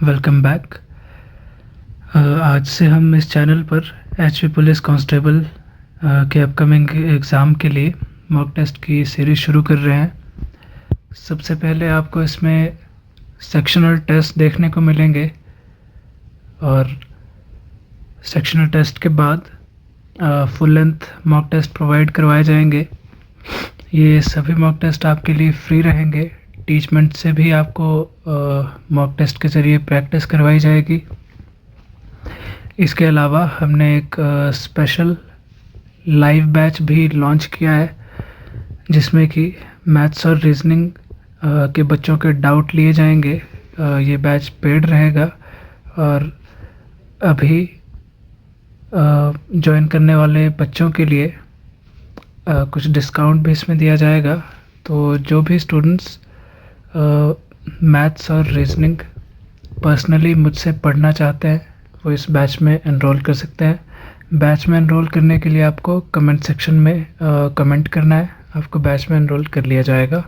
Welcome back. आज से हम इस चैनल पर एचपी पुलिस कांस्टेबल के अपकमिंग एग्ज़ाम के लिए मॉक टेस्ट की सीरीज़ शुरू कर रहे हैं। सबसे पहले आपको इसमें सेक्शनल टेस्ट देखने को मिलेंगे और सेक्शनल टेस्ट के बाद full length mock test provide करवाए जाएंगे। ये सभी मॉक टेस्ट आपके लिए फ्री रहेंगे। टीचमेंट से भी आपको मॉक टेस्ट के ज़रिए प्रैक्टिस करवाई जाएगी। इसके अलावा हमने एक स्पेशल लाइव बैच भी लॉन्च किया है जिसमें कि मैथ्स और रीजनिंग के बच्चों के डाउट लिए जाएंगे। ये बैच पेड रहेगा और अभी ज्वाइन करने वाले बच्चों के लिए कुछ डिस्काउंट भी इसमें दिया जाएगा। तो जो भी स्टूडेंट्स मैथ्स और रीजनिंग पर्सनली मुझसे पढ़ना चाहते हैं वो इस बैच में एनरोल कर सकते हैं। बैच में एनरोल करने के लिए आपको कमेंट सेक्शन में कमेंट करना है, आपको बैच में एनरोल कर लिया जाएगा।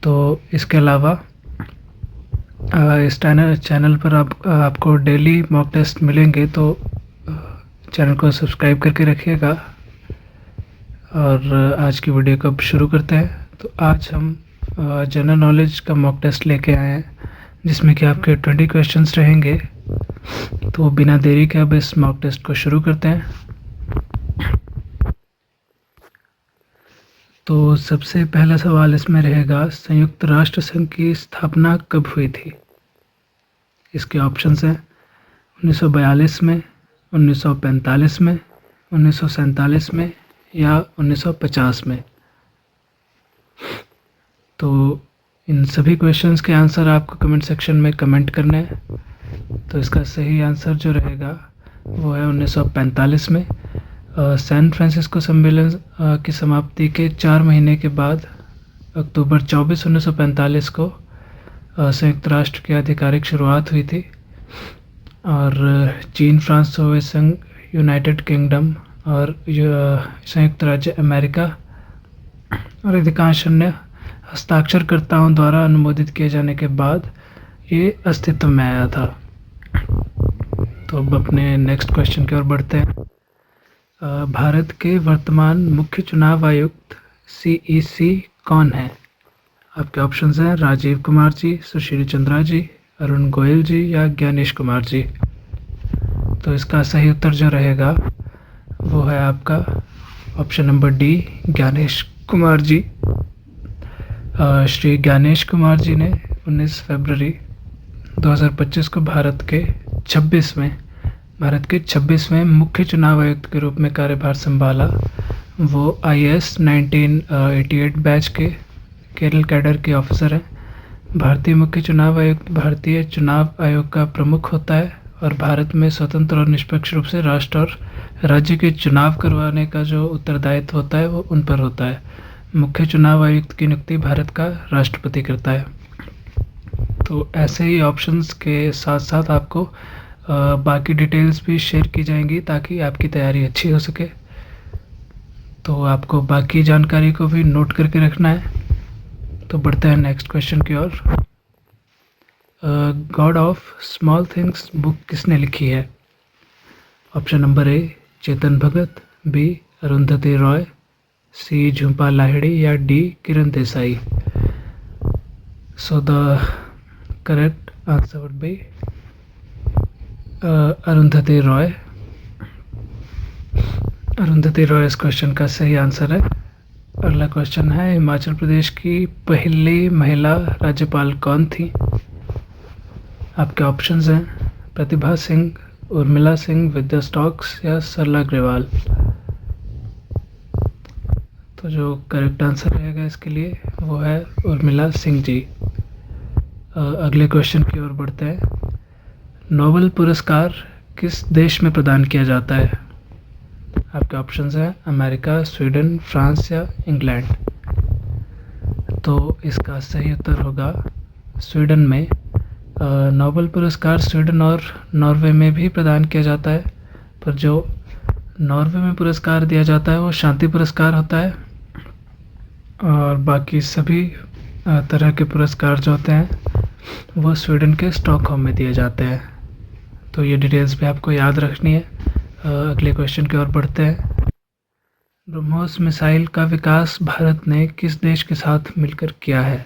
तो इसके अलावा इस चैनल पर आपको डेली मॉक टेस्ट मिलेंगे, तो चैनल को सब्सक्राइब करके रखिएगा। और आज की वीडियो को अब शुरू करते हैं। तो आज हम जनरल नॉलेज का मॉक टेस्ट लेके आए हैं जिसमें कि आपके 20 क्वेश्चंस रहेंगे। तो बिना देरी के अब इस मॉक टेस्ट को शुरू करते हैं। तो सबसे पहला सवाल इसमें रहेगा, संयुक्त राष्ट्र संघ की स्थापना कब हुई थी? इसके ऑप्शंस हैं 1942 में, 1945 में, 1947 में या 1950 में। तो इन सभी क्वेश्चंस के आंसर आपको कमेंट सेक्शन में कमेंट करने हैं। तो इसका सही आंसर जो रहेगा वो है 1945 में। सैन फ्रांसिस्को सम्मेलन की समाप्ति के 4 महीने के बाद अक्टूबर 24, 1945 को संयुक्त राष्ट्र की आधिकारिक शुरुआत हुई थी। और चीन, फ्रांस, सोवियत संघ, यूनाइटेड किंगडम और संयुक्त राज्य अमेरिका और अधिकांश अन्य हस्ताक्षरकर्ताओं द्वारा अनुमोदित किए जाने के बाद ये अस्तित्व में आया था। तो अब अपने नेक्स्ट क्वेश्चन की ओर बढ़ते हैं। भारत के वर्तमान मुख्य चुनाव आयुक्त CEC कौन है? आपके ऑप्शंस हैं राजीव कुमार जी, सुशील चंद्रा जी, अरुण गोयल जी या ज्ञानेश कुमार जी। तो इसका सही उत्तर जो रहेगा वो है आपका option number D, Gyanesh Kumar ji. Shri Gyanesh Kumar ji ने 19 फरवरी 2025 को भारत के 26वें मुख्य चुनाव आयुक्त के रूप में कार्यभार संभाला। वो IAS 1988 बैच के केरल कैडर के ऑफिसर हैं। भारतीय मुख्य चुनाव आयुक्त भारतीय चुनाव आयोग का प्रमुख होता है और भारत में स्वतंत्र और निष्पक्ष रूप से राष्ट्र और राज्य के चुनाव करवाने का जो उत्तरदायित्व होता है वो उन पर होता है। मुख्य चुनाव आयुक्त की नियुक्ति भारत का राष्ट्रपति करता है। तो ऐसे ही ऑप्शंस के साथ साथ आपको बाकी डिटेल्स भी शेयर की जाएंगी ताकि आपकी तैयारी अच्छी हो सके। तो आपको बाकी जानकारी को भी नोट करके रखना है। तो बढ़ते हैं नेक्स्ट क्वेश्चन की ओर। God of Small Things book किसने लिखी है? Option number A, Chetan Bhagat, B, Arundhati Roy, C, Jhumpa Lahiri या D, Kiran Desai. So the correct answer would be Arundhati Roy. Arundhati Roy इस क्वेश्चन का सही आंसर है। अगला क्वेश्चन है, हिमाचल प्रदेश की पहली महिला राज्यपाल कौन थी? आपके ऑप्शंस हैं प्रतिभा सिंह, उर्मिला सिंह, विद्या स्टॉक्स या सरला ग्रेवाल। तो जो करेक्ट आंसर रहेगा इसके लिए वो है उर्मिला सिंह जी। अगले क्वेश्चन की ओर बढ़ते हैं। नोबेल पुरस्कार किस देश में प्रदान किया जाता है? आपके ऑप्शंस हैं अमेरिका, स्वीडन, फ्रांस या इंग्लैंड। तो इसका सही उत्तर होगा स्वीडन में। नोबेल पुरस्कार स्वीडन और नॉर्वे में भी प्रदान किया जाता है, पर जो नॉर्वे में पुरस्कार दिया जाता है वो शांति पुरस्कार होता है और बाकी सभी तरह के पुरस्कार जो होते हैं वो स्वीडन के स्टॉकहोम में दिए जाते हैं। तो ये डिटेल्स भी आपको याद रखनी है। अगले क्वेश्चन की ओर बढ़ते हैं। ब्रह्मोस मिसाइल का विकास भारत ने किस देश के साथ मिलकर किया है?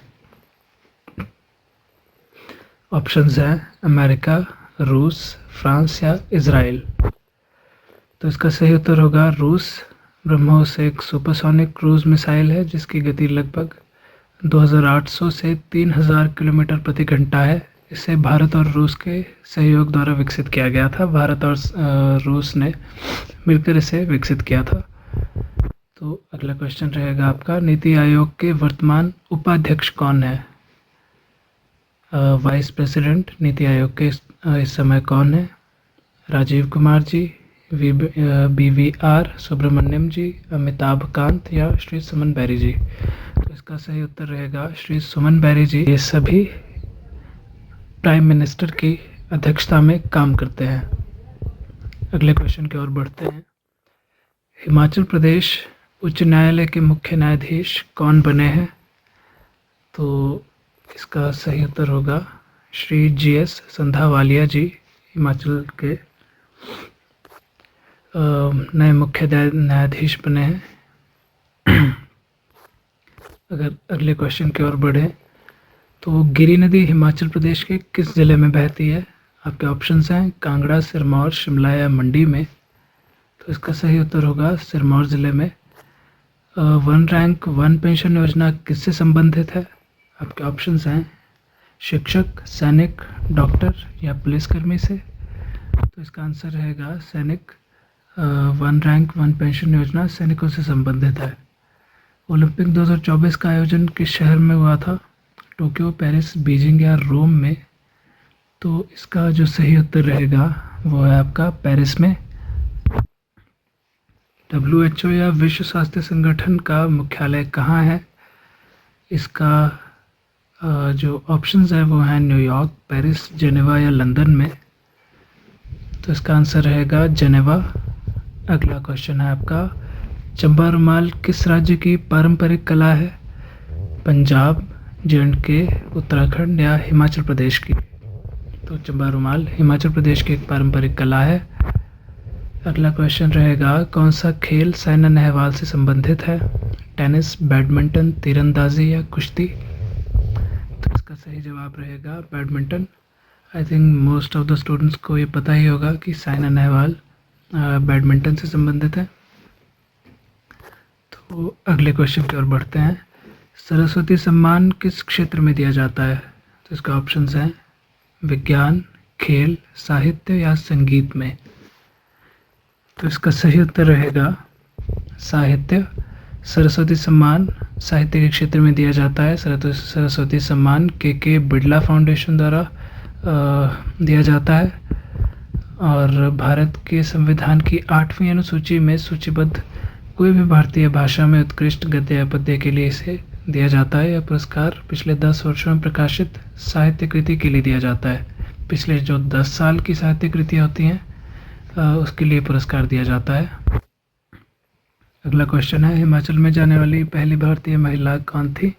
ऑप्शंस हैं अमेरिका, रूस, फ्रांस या इजराइल। तो इसका सही उत्तर होगा रूस। ब्रह्मोस एक सुपरसोनिक क्रूज मिसाइल है जिसकी गति लगभग 2800 से 3000 किलोमीटर प्रति घंटा है। इसे भारत और रूस के सहयोग द्वारा विकसित किया गया था। भारत और रूस ने मिलकर इसे विकसित किया था। तो अगला क्वेश्चन रहेगा आपका, नीति आयोग के वर्तमान उपाध्यक्ष कौन है? वाइस प्रेसिडेंट नीति आयोग के इस समय कौन है? राजीव कुमार जी, BVR सुब्रमण्यम जी, अमिताभ कांत या श्री सुमन बैरी जी। तो इसका सही उत्तर रहेगा श्री सुमन बैरी जी। ये सभी प्राइम मिनिस्टर की अध्यक्षता में काम करते हैं। अगले क्वेश्चन की ओर बढ़ते हैं। हिमाचल प्रदेश उच्च न्यायालय के मुख्य न्यायाधीश कौन बने हैं? तो इसका सही उत्तर होगा श्री GS संधावालिया जी हिमाचल के नए मुख्य न्यायाधीश बने हैं। अगर अगले क्वेश्चन की ओर बढ़ें तो गिरी नदी हिमाचल प्रदेश के किस ज़िले में बहती है? आपके ऑप्शंस हैं कांगड़ा, सिरमौर, शिमला या मंडी में। तो इसका सही उत्तर होगा सिरमौर ज़िले में। वन रैंक वन पेंशन योजना किससे संबंधित है? आपके ऑप्शंस हैं शिक्षक, सैनिक, डॉक्टर या पुलिसकर्मी से। तो इसका आंसर रहेगा सैनिक। वन रैंक वन पेंशन योजना सैनिकों से संबंधित है। ओलंपिक 2024 का आयोजन किस शहर में हुआ था? टोक्यो, पेरिस, बीजिंग या रोम में। तो इसका जो सही उत्तर रहेगा वो है आपका पेरिस में। WHO या विश्व स्वास्थ्य संगठन का मुख्यालय कहाँ है? इसका जो ऑप्शंस है वो हैं न्यूयॉर्क, पेरिस, जेनेवा या लंदन में। तो इसका आंसर रहेगा जेनेवा। अगला क्वेश्चन है आपका, चंबा रुमाल किस राज्य की पारंपरिक कला है? पंजाब, J&K, उत्तराखंड या हिमाचल प्रदेश की। तो चंबा रुमाल हिमाचल प्रदेश की एक पारंपरिक कला है। अगला क्वेश्चन रहेगा, कौन सा खेल साइना नेहवाल से संबंधित है? टेनिस, बैडमिंटन, तीरंदाजी या कुश्ती। तो इसका सही जवाब रहेगा badminton. I think most of the students को ये पता ही होगा कि साइना नेहवाल बैडमिंटन से संबंधित है। तो अगले क्वेश्चन की ओर बढ़ते हैं। सरस्वती सम्मान किस क्षेत्र में दिया जाता है? तो इसका ऑप्शंस हैं विज्ञान, खेल, साहित्य या संगीत में। तो इसका सही उत्तर रहेगा साहित्य। सरस्वती सम्मान साहित्य के क्षेत्र में दिया जाता है। सरस्वती सम्मान के बिड़ला फाउंडेशन द्वारा दिया जाता है और भारत के संविधान की 8वीं अनुसूची में सूचीबद्ध कोई भी भारतीय भाषा में उत्कृष्ट गद्य या पद्य के लिए इसे दिया जाता है। यह पुरस्कार पिछले 10 वर्षों में प्रकाशित साहित्य कृति के लिए दिया जाता है। पिछले जो 10 साल की साहित्य कृतियाँ होती हैं उसके लिए पुरस्कार दिया जाता है। अगला क्वेश्चन है, हिमाचल में जाने वाली पहली भारतीय महिला कौन थी?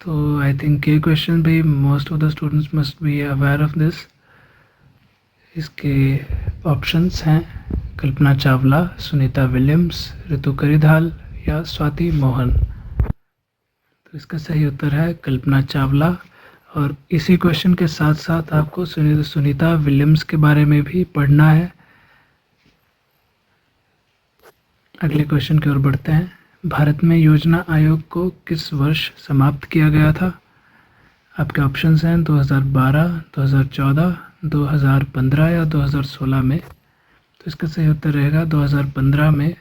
तो आई थिंक ये क्वेश्चन भी most of the students must be aware of this. इसके ऑप्शंस हैं कल्पना चावला, सुनीता विलियम्स, ऋतु करिधाल या स्वाति मोहन। तो इसका सही उत्तर है कल्पना चावला। और इसी क्वेश्चन के साथ साथ आपको सुनीता विलियम्स के बारे में भी पढ़ना है। अगले क्वेश्चन की ओर बढ़ते हैं। भारत में योजना आयोग को किस वर्ष समाप्त किया गया था? आपके ऑप्शंस हैं 2012, 2014, 2015 या 2016 में। तो इसका सही उत्तर रहेगा 2015 में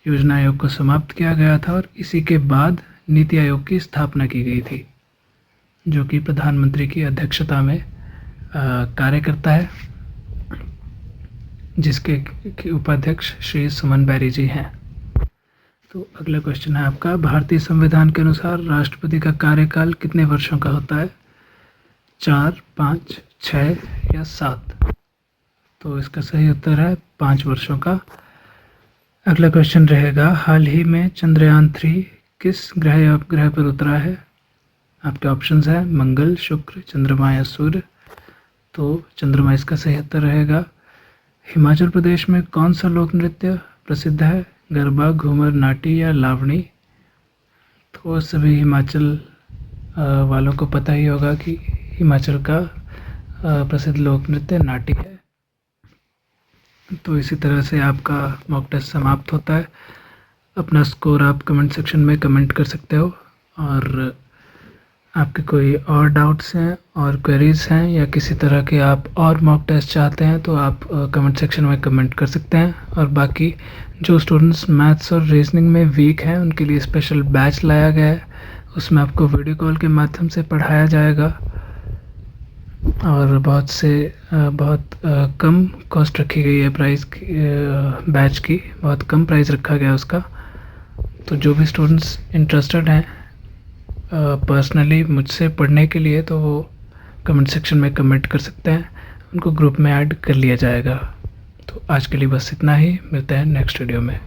योजना आयोग को समाप्त किया गया था और इसी के बाद नीति आयोग की स्थापना की गई थी, जो कि प्रधानमंत्री की अध्यक्षता में कार्य करता है, जिसके उपाध्यक्ष श्री सुमन बैरी जी हैं। तो अगला क्वेश्चन है आपका, भारतीय संविधान के अनुसार राष्ट्रपति का कार्यकाल कितने वर्षों का होता है? 4, 5, 6 या 7। तो इसका सही उत्तर है 5 वर्षों का। अगला क्वेश्चन रहेगा, हाल ही में चंद्रयान 3 किस ग्रह या उपग्रह पर उतरा है? आपके ऑप्शंस हैं मंगल, शुक्र, चंद्रमा या सूर्य। तो चंद्रमा इसका सही उत्तर रहेगा। हिमाचल प्रदेश में कौन सा लोक नृत्य प्रसिद्ध है? गरबा, घूमर, नाटी या लावणी। तो सभी हिमाचल वालों को पता ही होगा कि हिमाचल का प्रसिद्ध लोक नृत्य नाटी है। तो इसी तरह से आपका मॉक टेस्ट समाप्त होता है। अपना स्कोर आप कमेंट सेक्शन में कमेंट कर सकते हो, और आपके कोई और डाउट्स हैं और क्वेरीज़ हैं या किसी तरह के आप और मॉक टेस्ट चाहते हैं तो आप कमेंट सेक्शन में कमेंट कर सकते हैं। और बाकी जो स्टूडेंट्स मैथ्स और रीजनिंग में वीक हैं उनके लिए स्पेशल बैच लाया गया है, उसमें आपको वीडियो कॉल के माध्यम से पढ़ाया जाएगा, और बहुत कम कॉस्ट रखी गई है प्राइस की, बैच की बहुत कम प्राइस रखा गया उसका। तो जो भी स्टूडेंट्स इंटरेस्टेड हैं पर्सनली मुझसे पढ़ने के लिए, तो वो कमेंट सेक्शन में कमेंट कर सकते हैं, उनको ग्रुप में ऐड कर लिया जाएगा। तो आज के लिए बस इतना ही, मिलते हैं नेक्स्ट वीडियो में।